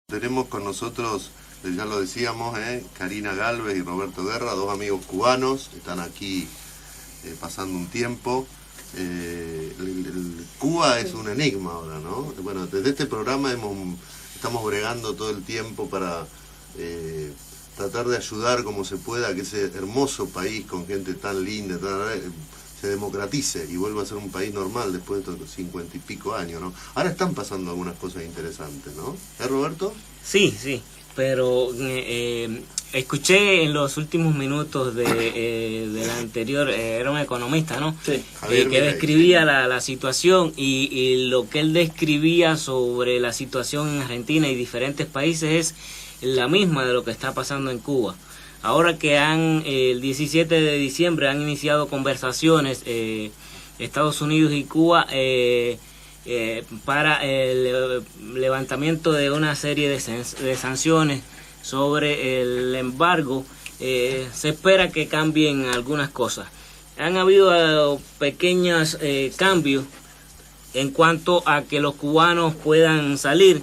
Tenemos con nosotros, ya lo decíamos, Karina Galvez y Roberto Guerra, dos amigos cubanos, están aquí pasando un tiempo. Cuba es un enigma ahora, ¿no? Bueno, desde este programa estamos bregando todo el tiempo para tratar de ayudar como se pueda a que ese hermoso país con gente tan linda, se democratice y vuelva a ser un país normal después de estos 50 y pico años, ¿no? Ahora están pasando algunas cosas interesantes, ¿no? ¿Roberto? Sí, pero escuché en los últimos minutos del anterior, era un economista, ¿no? Sí. Que describía la situación y lo que él describía sobre la situación en Argentina y diferentes países es la misma de lo que está pasando en Cuba. Ahora que el 17 de diciembre han iniciado conversaciones Estados Unidos y Cuba para el levantamiento de una serie de sanciones sobre el embargo, se espera que cambien algunas cosas. Han habido pequeños cambios en cuanto a que los cubanos puedan salir,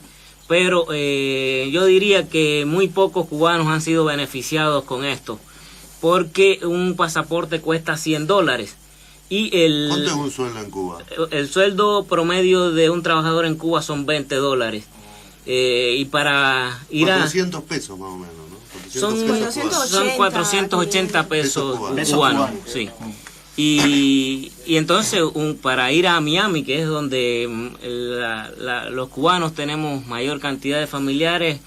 pero yo diría que muy pocos cubanos han sido beneficiados con esto, porque un pasaporte cuesta $100. ¿Cuánto es un sueldo en Cuba? El sueldo promedio de un trabajador en Cuba son $20. Y para ir 400 pesos más o menos, ¿no? Son 480 pesos cubanos, sí. Y entonces para ir a Miami, que es donde los cubanos tenemos mayor cantidad de familiares,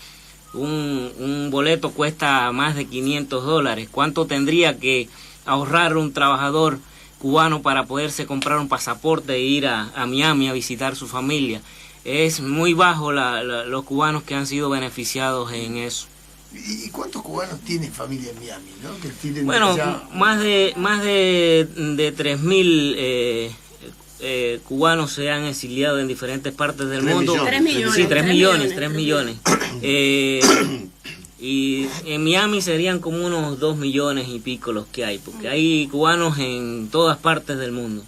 un boleto cuesta más de $500. ¿Cuánto tendría que ahorrar un trabajador cubano para poderse comprar un pasaporte e ir a Miami a visitar su familia? Es muy bajo los cubanos que han sido beneficiados en eso. ¿Y cuántos cubanos tienen familia en Miami, no? Que tienen bueno, allá... más de 3.000 cubanos se han exiliado en diferentes partes del mundo. 3 millones. Sí, 3 millones. Y en Miami serían como unos 2 millones y pico los que hay, porque hay cubanos en todas partes del mundo.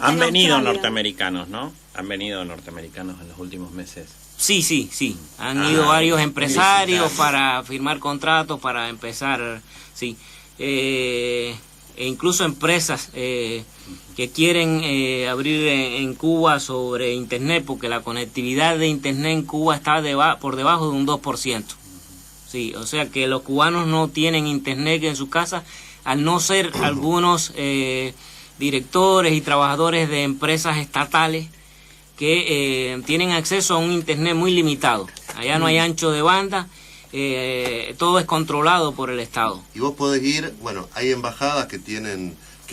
Han venido norteamericanos, ¿no? Han venido norteamericanos en los últimos meses. Sí. Han ido varios empresarios para firmar contratos, para empezar, sí. E incluso empresas que quieren abrir en Cuba sobre Internet, porque la conectividad de Internet en Cuba está por debajo de un 2%. Sí, o sea que los cubanos no tienen Internet en su casa, al no ser algunos directores y trabajadores de empresas estatales que tienen acceso a un Internet muy limitado. Allá no hay ancho de banda, todo es controlado por el Estado. Y vos podés ir, bueno, hay embajadas que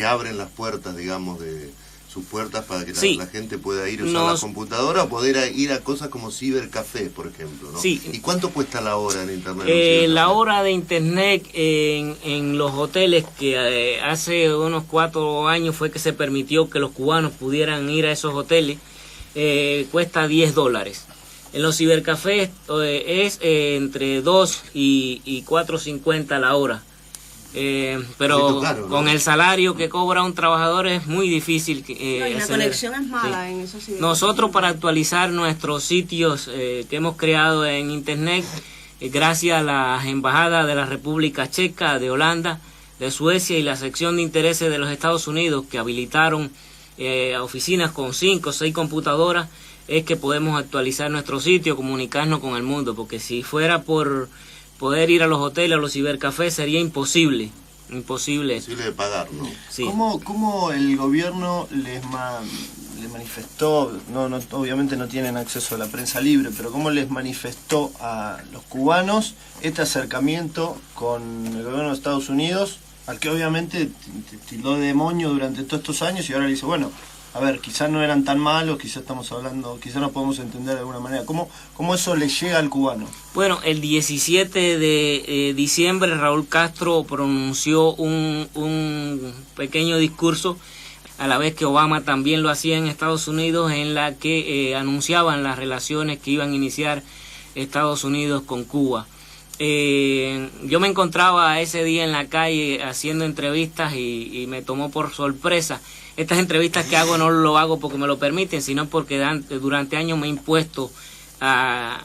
abren las puertas, digamos, de sus puertas para que la gente pueda ir a usar la computadora o poder ir a cosas como cibercafé, por ejemplo, ¿no? Sí. ¿Y cuánto cuesta la hora en Internet? La hora de Internet en los hoteles, que hace unos 4 años fue que se permitió que los cubanos pudieran ir a esos hoteles, cuesta $10. En los cibercafés es entre 2 y 4.50 la hora. Pero claro, con el salario que cobra un trabajador es muy difícil. Y la conexión es mala en esos cibercafés. Nosotros, para actualizar nuestros sitios que hemos creado en Internet, gracias a las embajadas de la República Checa, de Holanda, de Suecia y la sección de intereses de los Estados Unidos, que habilitaron oficinas con 5 o 6 computadoras, es que podemos actualizar nuestro sitio, comunicarnos con el mundo, porque si fuera por poder ir a los hoteles, a los cibercafés, sería imposible de pagar, ¿no? Sí. ¿Cómo el gobierno les manifestó, obviamente no tienen acceso a la prensa libre, pero cómo les manifestó a los cubanos este acercamiento con el gobierno de Estados Unidos, al que obviamente tildó de demonio durante todos estos años, y ahora le dice, bueno, a ver, quizás no eran tan malos, quizás estamos hablando, quizás nos podemos entender de alguna manera? ¿Cómo eso le llega al cubano? Bueno, el 17 de diciembre Raúl Castro pronunció un pequeño discurso, a la vez que Obama también lo hacía en Estados Unidos, en la que anunciaban las relaciones que iban a iniciar Estados Unidos con Cuba. Yo me encontraba ese día en la calle haciendo entrevistas y me tomó por sorpresa. Estas entrevistas que hago no lo hago porque me lo permiten, sino porque durante años me he impuesto a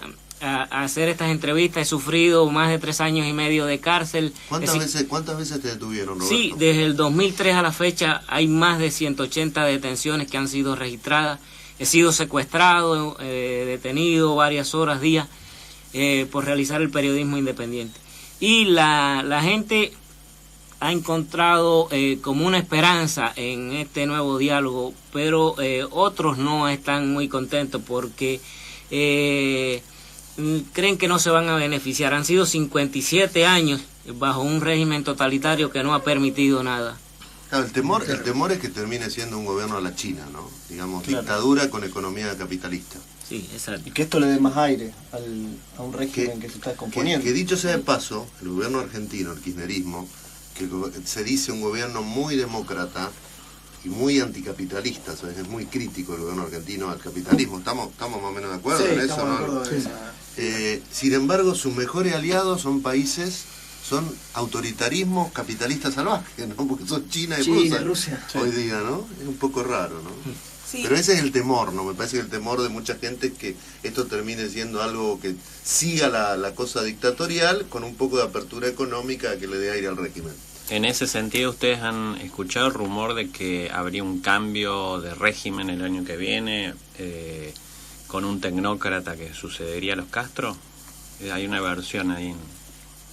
a hacer estas entrevistas. He sufrido más de 3 años y medio de cárcel. ¿Cuántas veces te detuvieron, Roberto? Sí, desde el 2003 a la fecha hay más de 180 detenciones que han sido registradas. He sido secuestrado, detenido varias horas, días, por realizar el periodismo independiente. Y la gente ha encontrado como una esperanza en este nuevo diálogo, pero otros no están muy contentos porque creen que no se van a beneficiar. Han sido 57 años bajo un régimen totalitario que no ha permitido nada. Claro, el temor es que termine siendo un gobierno a la China, ¿no? Digamos, claro. Dictadura con economía capitalista. Sí, exacto. Y que esto le dé más aire a un régimen que se está descomponiendo. Que dicho sea de paso, el gobierno argentino, el kirchnerismo, que se dice un gobierno muy demócrata y muy anticapitalista, ¿sabes? Es muy crítico el gobierno argentino al capitalismo. ¿Estamos más o menos de acuerdo en eso, ¿no? Sin embargo, sus mejores aliados son autoritarismos capitalistas salvajes, ¿no? Porque son China y Rusia hoy día, ¿no? Es un poco raro, ¿no? Sí. Pero ese es el temor, ¿no? Me parece que el temor de mucha gente es que esto termine siendo algo que siga la cosa dictatorial con un poco de apertura económica que le dé aire al régimen. En ese sentido, ¿ustedes han escuchado el rumor de que habría un cambio de régimen el año que viene con un tecnócrata que sucedería a los Castro? Hay una versión ahí.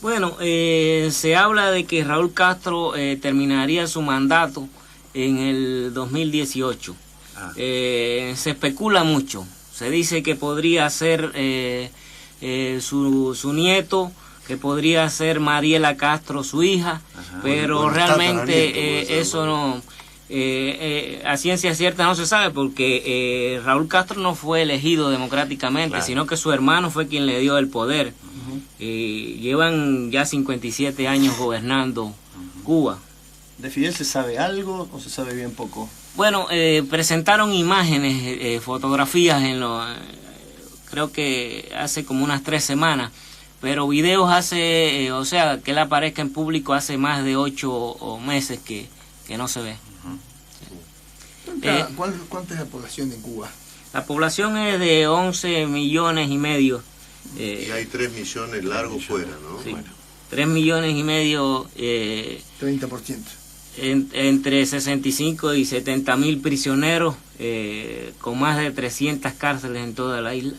Bueno, se habla de que Raúl Castro terminaría su mandato en el 2018. Se especula mucho. Se dice que podría ser su nieto, que podría ser Mariela Castro, su hija. Ajá. Pero realmente eso no, a ciencia cierta no se sabe, porque Raúl Castro no fue elegido democráticamente, claro, sino que su hermano fue quien le dio el poder. Llevan ya 57 años gobernando Cuba. ¿De Fidel se sabe algo o se sabe bien poco? Bueno, presentaron imágenes, fotografías creo que hace como unas 3 semanas, pero videos o sea, que él aparezca en público hace más de 8 meses que no se ve. ¿Cuánta es la población de Cuba? La población es de 11 millones y medio. Y hay 3 millones largos fuera, ¿no? Sí, bueno. 3 millones y medio. 30%. Entre 65 y 70 mil prisioneros, con más de 300 cárceles en toda la isla.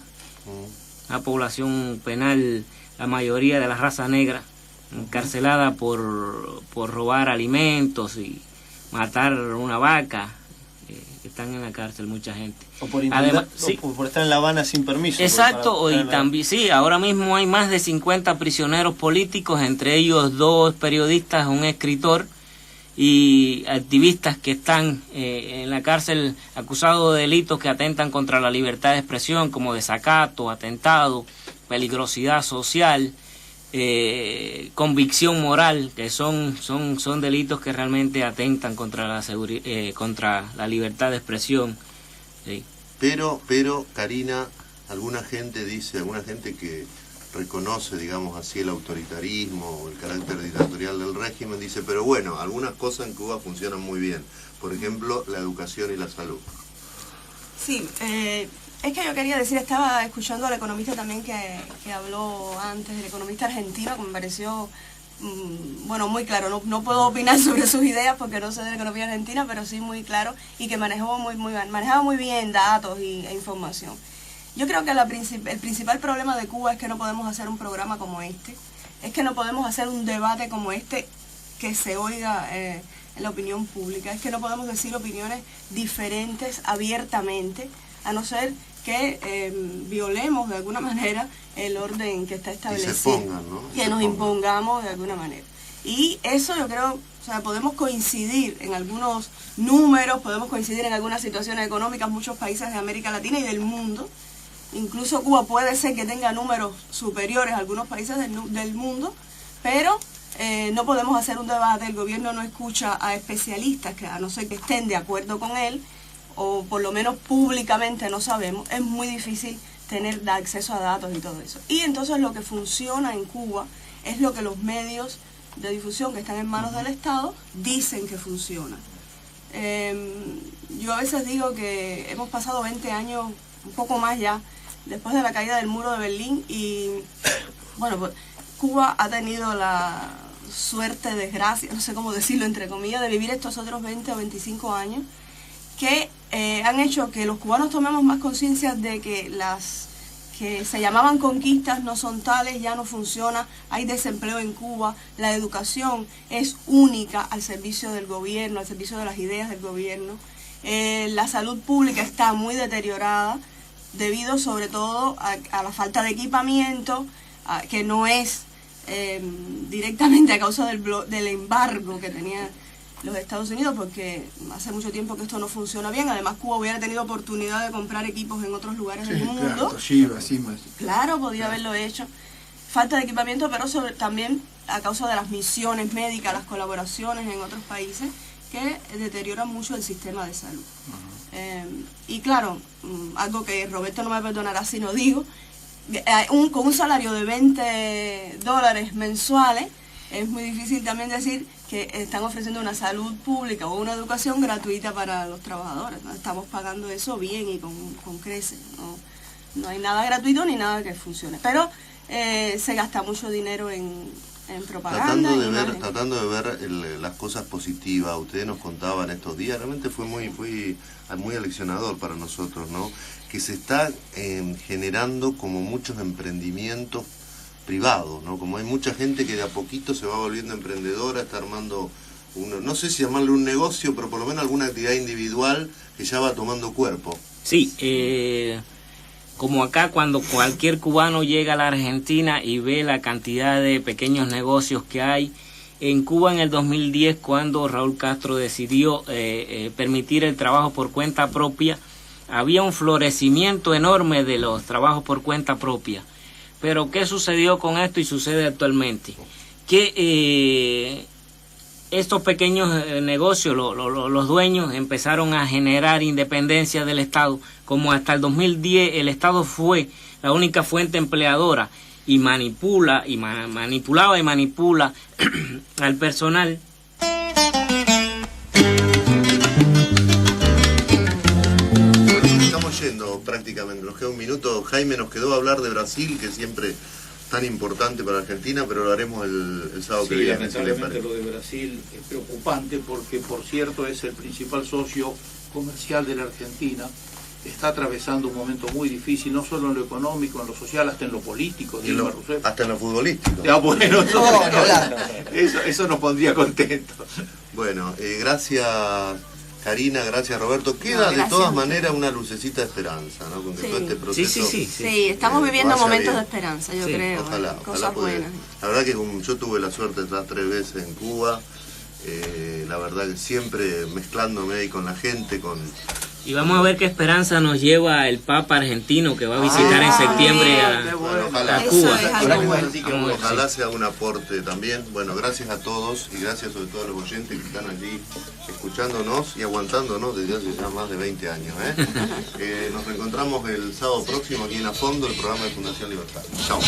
Una población penal, la mayoría de la raza negra, encarcelada por robar alimentos y matar una vaca. Están en la cárcel mucha gente. O por intentar, sí, o por estar en La Habana sin permiso. Exacto, y también sí, ahora mismo hay más de 50 prisioneros políticos, entre ellos 2 periodistas, un escritor y activistas que están en la cárcel acusados de delitos que atentan contra la libertad de expresión, como desacato, atentado, peligrosidad social, convicción moral, que son delitos que realmente atentan contra la libertad de expresión. Sí. Pero Karina, alguna gente que reconoce, digamos así, el autoritarismo o el carácter dictatorial del régimen, dice, pero bueno, algunas cosas en Cuba funcionan muy bien. Por ejemplo, la educación y la salud. Sí, es que yo quería decir, estaba escuchando al economista también que habló antes, el economista argentino, que me pareció, bueno, muy claro. No puedo opinar sobre sus ideas porque no sé de la economía argentina, pero sí muy claro y que manejaba muy bien datos e información. Yo creo que el principal problema de Cuba es que no podemos hacer un programa como este, es que no podemos hacer un debate como este que se oiga en la opinión pública, es que no podemos decir opiniones diferentes abiertamente, a no ser que violemos de alguna manera el orden que está establecido, que nos impongamos de alguna manera. Y eso yo creo, o sea, podemos coincidir en algunos números, podemos coincidir en algunas situaciones económicas, muchos países de América Latina y del mundo. Incluso Cuba puede ser que tenga números superiores a algunos países del mundo, pero no podemos hacer un debate, el gobierno no escucha a especialistas, que a no ser que estén de acuerdo con él, o por lo menos públicamente no sabemos, es muy difícil tener acceso a datos y todo eso. Y entonces lo que funciona en Cuba es lo que los medios de difusión que están en manos del Estado dicen que funciona. Yo a veces digo que hemos pasado 20 años, un poco más ya, después de la caída del muro de Berlín. Y bueno, pues Cuba ha tenido la suerte, desgracia, no sé cómo decirlo entre comillas, de vivir estos otros 20 o 25 años que han hecho que los cubanos tomemos más conciencia de que las que se llamaban conquistas no son tales, ya no funciona, hay desempleo en Cuba, la educación es única al servicio del gobierno, al servicio de las ideas del gobierno, la salud pública está muy deteriorada debido sobre todo a la falta de equipamiento, que no es directamente a causa del embargo que tenía los Estados Unidos, porque hace mucho tiempo que esto no funciona bien. Además, Cuba hubiera tenido oportunidad de comprar equipos en otros lugares del mundo. Claro, Toshiba, Siemens. Claro, podía haberlo hecho. Falta de equipamiento, pero también a causa de las misiones médicas, las colaboraciones en otros países que deterioran mucho el sistema de salud. Y claro, algo que Roberto no me perdonará si no digo, con un salario de $20 mensuales, es muy difícil también decir que están ofreciendo una salud pública o una educación gratuita para los trabajadores, ¿no? Estamos pagando eso bien y con creces, no hay nada gratuito ni nada que funcione, pero se gasta mucho dinero en propaganda. Tratando de ver las cosas positivas. Ustedes nos contaban estos días, realmente fue muy aleccionador para nosotros, ¿no? Que se está generando como muchos emprendimientos privados, ¿no? Como hay mucha gente que de a poquito se va volviendo emprendedora, está armando, no sé si llamarle un negocio, pero por lo menos alguna actividad individual que ya va tomando cuerpo. Sí, como acá cuando cualquier cubano llega a la Argentina y ve la cantidad de pequeños negocios que hay, en Cuba en el 2010 cuando Raúl Castro decidió permitir el trabajo por cuenta propia, había un florecimiento enorme de los trabajos por cuenta propia. Pero ¿qué sucedió con esto y sucede actualmente? Que estos pequeños negocios, los dueños empezaron a generar independencia del Estado, como hasta el 2010 el Estado fue la única fuente empleadora y manipulaba y manipula al personal. Prácticamente, nos queda un minuto. Jaime, nos quedó hablar de Brasil, que siempre tan importante para Argentina, pero lo haremos el sábado que viene. Lamentablemente lo de Brasil es preocupante porque, por cierto, es el principal socio comercial de la Argentina. Está atravesando un momento muy difícil, no solo en lo económico, en lo social, hasta en lo político. Hasta en lo futbolístico. Ya, bueno, eso nos pondría contentos. Bueno, gracias Karina, gracias Roberto. Queda de todas maneras una lucecita de esperanza, ¿no? Con que todo este proceso. Sí, estamos viviendo momentos de esperanza, yo creo. Ojalá buenas. La verdad que yo tuve la suerte de estar 3 veces en Cuba. La verdad que siempre mezclándome ahí con la gente, y vamos a ver qué esperanza nos lleva el Papa argentino que va a visitar en septiembre a Cuba. Ojalá sea un aporte también. Bueno, gracias a todos y gracias sobre todo a los oyentes que están allí escuchándonos y aguantándonos desde hace ya más de 20 años. Nos reencontramos el sábado próximo aquí en A Fondo, el programa de Fundación Libertad. Chao.